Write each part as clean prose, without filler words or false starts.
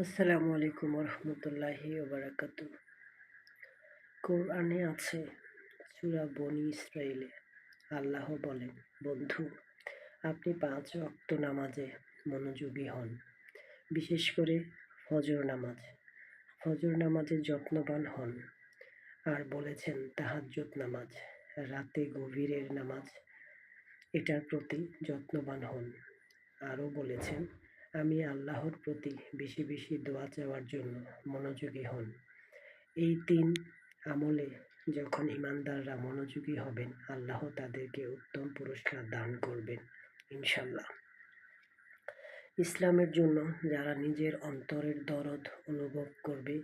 আসসালামু আলাইকুম রহমতুল্লাহি ওবারাকাতু। কোরআনে আছে সূরা বনী ইসরাইলে আল্লাহ বলেন, বন্ধু, আপনি 5 ওয়াক্ত নামাজে মনোযোগী হন, বিশেষ করে ফজর নামাজ। ফজর নামাজে যত্নবান হন। আর বলেছেন তাহাজ্জুদ নামাজ, রাতে গভীরের নামাজ, এটার প্রতি যত্নবান হন। আরও বলেছেন, আমি আল্লাহর প্রতি বেশি বেশি দোয়া চাওয়ার জন্য মনোযোগী হন। এই 3 আমলে যখন ইমানদাররা মনোযোগী হবেন, আল্লাহ তাদেরকে উত্তম পুরস্কার দান করবেন ইনশাল্লাহ। ইসলামের জন্য যারা নিজের অন্তরের দরদ অনুভব করবে,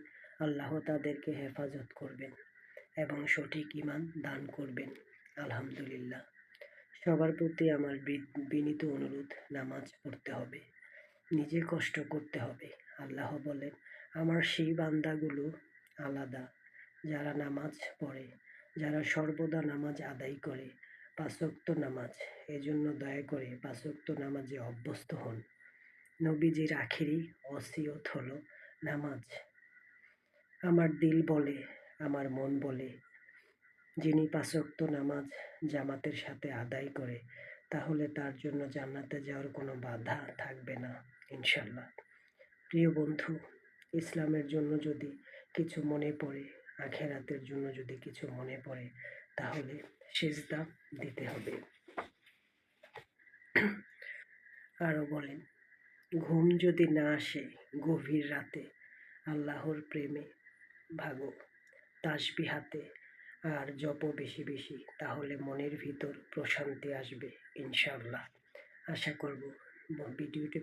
আল্লাহ তাদেরকে হেফাজত করবেন এবং সঠিক ঈমান দান করবেন আলহামদুলিল্লাহ। সবার প্রতি আমার বিনীত অনুরোধ, নামাজ পড়তে হবে, নিজে কষ্ট করতে হবে। আল্লাহ বলেন, আমার সেই বান্দাগুলো আলাদা যারা নামাজ পড়ে, যারা সর্বদা নামাজ আদায় করে, 5 ওয়াক্ত নামাজ। এজন্য দয়া করে 5 ওয়াক্ত নামাজে অভ্যস্ত হন। নবীজির আখেরি ওসিয়ত হলো নামাজ। আমার দিল বলে, আমার মন বলে, যিনি 5 ওয়াক্ত নামাজ জামাতের সাথে আদায় করে, তাহলে তার জন্য জান্নাতে যাওয়ার কোনো বাধা থাকবে না ইনশাল্লাহ। প্রিয় বন্ধু, ইসলামের জন্য যদি কিছু মনে পড়ে, আখেরাতের জন্য যদি কিছু মনে পড়ে, তাহলে সিজদা দিতে হবে। আরও বলেন, ঘুম যদি না আসে গভীর রাতে, আল্লাহর প্রেমে ভাগো, তাসবিহ হাতে আর জপো বেশি বেশি, তাহলে মনের ভিতর প্রশান্তি আসবে ইনশাআল্লাহ। আশা করব ভিডিওটি